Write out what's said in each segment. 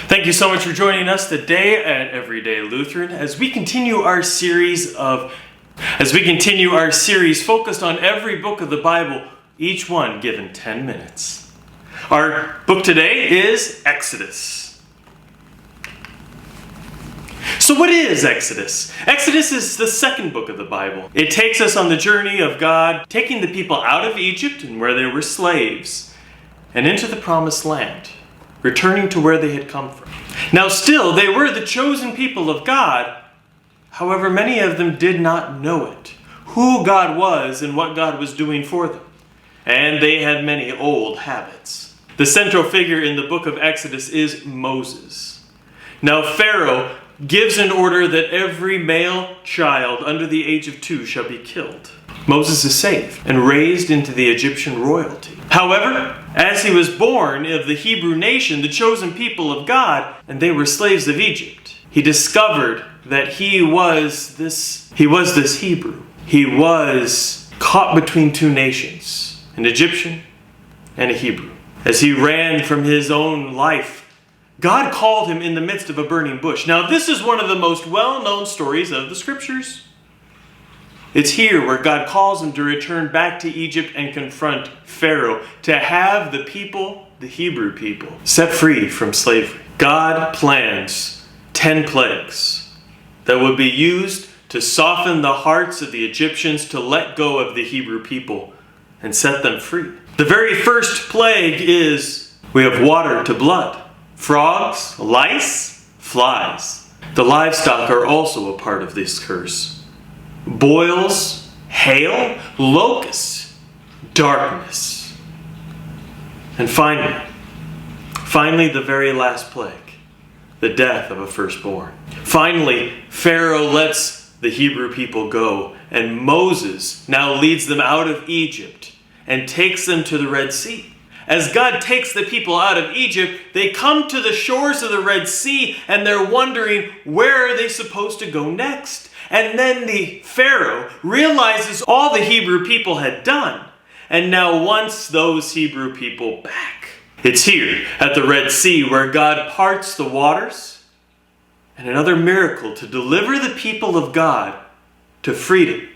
Thank you so much for joining us today at Everyday-Lutheran as we continue our series focused on every book of the Bible, each one given 10 minutes. Our book today is Exodus. So what is Exodus? Exodus is the second book of the Bible. It takes us on the journey of God taking the people out of Egypt and where they were slaves and into the promised land, returning to where they had come from. Now still, they were the chosen people of God. However, many of them did not know it, who God was and what God was doing for them. And they had many old habits. The central figure in the book of Exodus is Moses. Now Pharaoh gives an order that every male child under the age of 2 shall be killed. Moses is saved and raised into the Egyptian royalty. However, as he was born of the Hebrew nation, the chosen people of God, and they were slaves of Egypt, he discovered that he was this Hebrew. He was caught between two nations, an Egyptian and a Hebrew. As he ran from his own life, God called him in the midst of a burning bush. Now, this is one of the most well-known stories of the Scriptures. It's here where God calls him to return back to Egypt and confront Pharaoh, to have the people, the Hebrew people, set free from slavery. God plans 10 plagues that would be used to soften the hearts of the Egyptians to let go of the Hebrew people and set them free. The very first plague is we have water to blood, frogs, lice, flies. The livestock are also a part of this curse. Boils, hail, locusts, darkness. And finally the very last plague, the death of a firstborn. Finally, Pharaoh lets the Hebrew people go, and Moses now leads them out of Egypt and takes them to the Red Sea. As God takes the people out of Egypt, they come to the shores of the Red Sea, and they're wondering, where are they supposed to go next? And then the Pharaoh realizes all the Hebrew people had done, and now wants those Hebrew people back. It's here at the Red Sea where God parts the waters, and another miracle to deliver the people of God to freedom.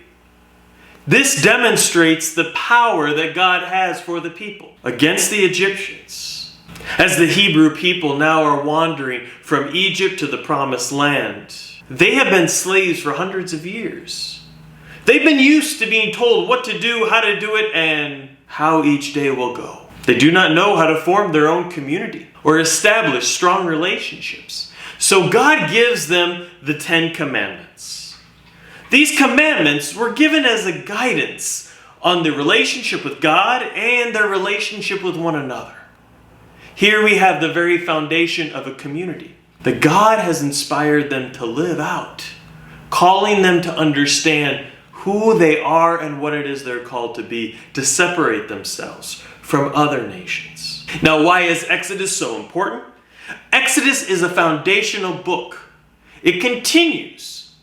This demonstrates the power that God has for the people against the Egyptians. As the Hebrew people now are wandering from Egypt to the promised land, they have been slaves for hundreds of years. They've been used to being told what to do, how to do it, and how each day will go. They do not know how to form their own community or establish strong relationships. So God gives them the 10 Commandments. These commandments were given as a guidance on the relationship with God and their relationship with one another. Here we have the very foundation of a community that God has inspired them to live out, calling them to understand who they are and what it is they're called to be, to separate themselves from other nations. Now, why is Exodus so important? Exodus is a foundational book. It continues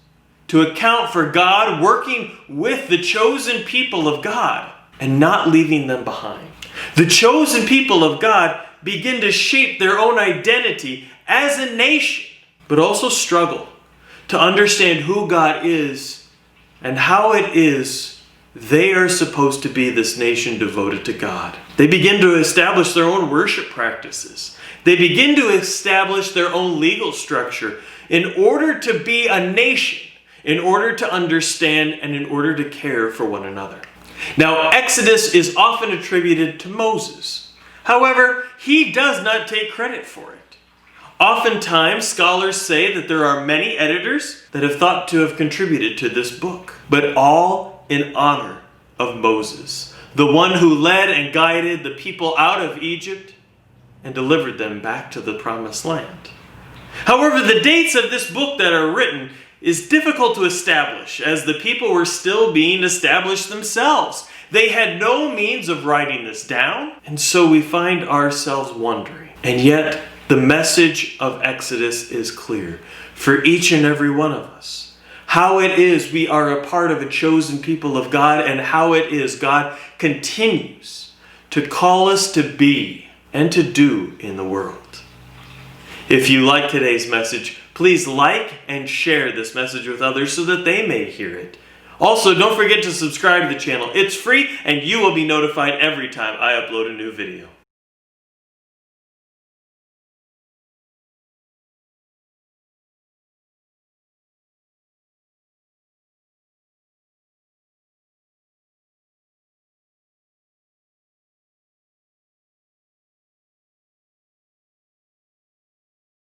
to account for God working with the chosen people of God and not leaving them behind. The chosen people of God begin to shape their own identity as a nation, but also struggle to understand who God is and how it is they are supposed to be this nation devoted to God. They begin to establish their own worship practices. They begin to establish their own legal structure in order to be a nation, in order to understand and in order to care for one another. Now, Exodus is often attributed to Moses. However, he does not take credit for it. Oftentimes, scholars say that there are many editors that have thought to have contributed to this book, but all in honor of Moses, the one who led and guided the people out of Egypt and delivered them back to the promised land. However, the dates of this book that are written is difficult to establish, as the people were still being established themselves. They had no means of writing this down, and so we find ourselves wondering. And yet, the message of Exodus is clear for each and every one of us. How it is we are a part of a chosen people of God, and how it is God continues to call us to be and to do in the world. If you like today's message, please like and share this message with others so that they may hear it. Also, don't forget to subscribe to the channel. It's free and you will be notified every time I upload a new video.